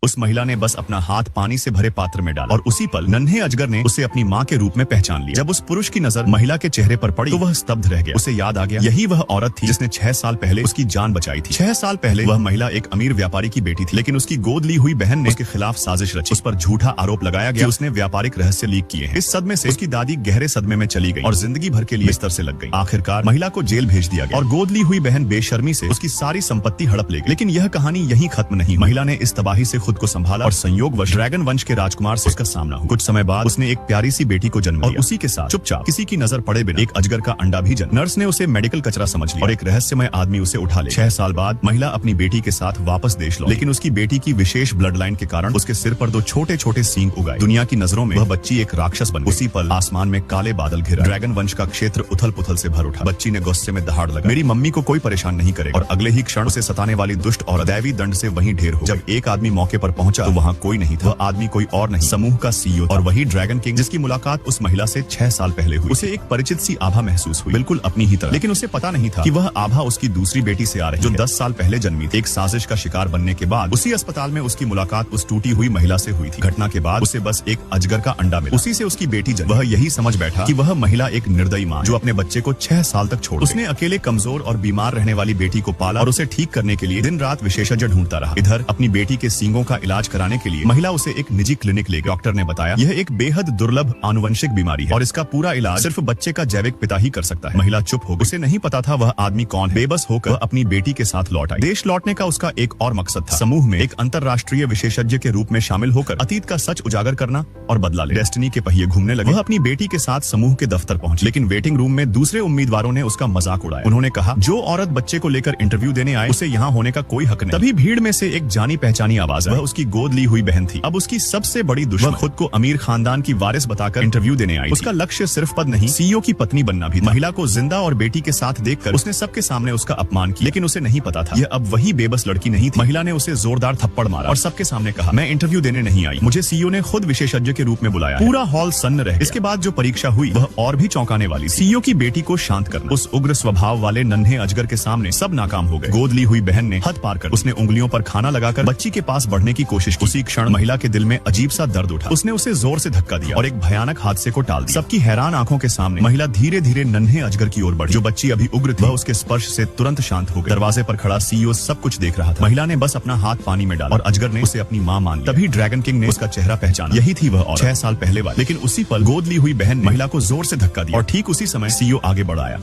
उस महिला ने बस अपना हाथ पानी से भरे पात्र में डाला और उसी पल नन्हे अजगर ने उसे अपनी माँ के रूप में पहचान लिया। जब उस पुरुष की नजर महिला के चेहरे पर पड़ी तो वह स्तब्ध रह गया। उसे याद आ गया यही वह औरत थी जिसने 6 साल पहले उसकी जान बचाई थी। 6 साल पहले वह महिला एक अमीर व्यापारी की बेटी थी, लेकिन उसकी गोद ली हुई बहन ने उसके खिलाफ साजिश रची। उस पर झूठा आरोप लगाया गया कि उसने व्यापारिक रहस्य लीक किए हैं। इस सदमे से उसकी दादी गहरे सदमे में चली गई और जिंदगी भर के लिए बिस्तर से लग गई। आखिरकार महिला को जेल भेज दिया गया और गोद ली हुई बहन बेशर्मी से उसकी सारी संपत्ति हड़प ले गई। लेकिन यह कहानी यहीं खत्म नहीं। महिला ने इस तबाही से खुद को संभाला और संयोगवश ड्रैगन वंश के राजकुमार से उसका सामना हुआ। कुछ समय बाद उसने एक प्यारी सी बेटी को जन्म दिया और उसी के साथ चुपचाप किसी की नजर पड़े बिना एक अजगर का अंडा भी जन्मा। नर्स ने उसे मेडिकल कचरा समझ लिया और एक रहस्यमय आदमी उसे उठा ले। 6 साल बाद महिला अपनी बेटी के साथ वापस देश लौटी, लेकिन उसकी बेटी की विशेष ब्लड लाइन के कारण उसके सिर पर 2 छोटे छोटे सींग उगाए। दुनिया की नजरों में वह बच्ची एक राक्षस बन गई। उसी पल आसमान में काले बादल घिरा, ड्रैगन वंश का क्षेत्र उथल पुथल से भर उठा। बच्ची ने गुस्से में दहाड़ लगा, मेरी मम्मी को कोई परेशान नहीं करेगा। और अगले ही क्षण उसे सताने वाली दुष्ट और दैवी दंड से वहीं ढेर हो। जब एक आदमी मौके पर पहुंचा तो वहाँ कोई नहीं था। वह आदमी कोई और नहीं, समूह का CEO और वही ड्रैगन किंग जिसकी मुलाकात उस महिला से 6 साल पहले हुई। उसे एक परिचित सी आभा महसूस हुई, बिल्कुल अपनी ही तरह। लेकिन उसे पता नहीं था कि वह आभा उसकी दूसरी बेटी से आ रही है, जो 10 साल पहले जन्मी थी। एक साजिश का शिकार बनने के बाद उसी अस्पताल में उसकी मुलाकात उस टूटी हुई महिला से हुई थी। घटना के बाद उसे बस एक अजगर का अंडा मिला, उसी से उसकी बेटी जन्मी। वह यही समझ बैठा कि वह महिला एक निर्दयी मां जो अपने बच्चे को 6 साल तक छोड़। उसने अकेले कमजोर और बीमार रहने वाली बेटी को पाला और उसे ठीक करने के लिए दिन रात विशेषज्ञ ढूंढता रहा। इधर अपनी बेटी के सींगों का इलाज कराने के लिए महिला उसे एक निजी क्लिनिक ले गई। डॉक्टर ने बताया यह एक बेहद दुर्लभ आनुवंशिक बीमारी है और इसका पूरा इलाज सिर्फ बच्चे का जैविक पिता ही कर सकता है। महिला चुप हो गई, उसे नहीं पता था वह आदमी कौन है। बेबस होकर अपनी बेटी के साथ लौट आई। देश लौटने का उसका एक और मकसद था, समूह में एक अंतर्राष्ट्रीय विशेषज्ञ के रूप में शामिल होकर अतीत का सच उजागर करना और बदला ले। डेस्टिनी के पहिए घूमने लगे। वह अपनी बेटी के साथ समूह के दफ्तर पहुंची, लेकिन वेटिंग रूम में दूसरे उम्मीदवारों ने उसका मजाक उड़ाया। उन्होंने कहा जो औरत बच्चे को लेकर इंटरव्यू देने आए उसे यहाँ होने का कोई हक नहीं। तभी भीड़ में से एक जानी पहचानी आवाज आई। वह उसकी गोद ली हुई बहन थी, अब उसकी सबसे बड़ी दुश्मन। खुद को अमीर खानदान की वारिस बताकर इंटरव्यू देने आई। उसका लक्ष्य सिर्फ पद नहीं, CEO की पत्नी बनना भी था। महिला को जिंदा और बेटी के साथ देखकर उसने सबके सामने उसका अपमान किया, लेकिन उसे नहीं पता था यह अब वही बेबस लड़की नहीं थी। महिला ने उसे जोरदार थप्पड़ मारा और सबके सामने कहा मैं इंटरव्यू देने नहीं आई, मुझे CEO ने खुद विशेषज्ञ के रूप में बुलाया। पूरा हॉल सन्न रह गया। इसके बाद जो परीक्षा हुई वह और भी चौंकाने वाली। CEO की बेटी को शांत करना। उस उग्र स्वभाव वाले नन्हे अजगर के सामने सब नाकाम हो गए। गोद ली हुई बहन ने हद पार कर उसने उंगलियों पर खाना लगाकर बच्ची के पास बढ़ने की कोशिश की। उसी क्षण महिला के दिल में अजीब सा दर्द उठा। उसने उसे जोर से धक्का दिया और एक भयानक हादसे को टाल दिया। सबकी हैरान आंखों के सामने महिला धीरे धीरे नन्हे अजगर की ओर बढ़ी। जो बच्ची अभी उग्र थी वह उसके स्पर्श से तुरंत शांत हो गई। दरवाजे पर खड़ा CEO सब कुछ देख रहा था। महिला ने बस अपना हाथ पानी में डाला और अजगर ने उसे अपनी मां मान लिया। तभी ड्रैगन किंग ने उसका चेहरा पहचाना, यही थी वह औरत 6 साल पहले वाली। लेकिन उसी पल गोद ली हुई बहन महिला को जोर से धक्का दिया और ठीक उसी समय CEO आगे बढ़ आया।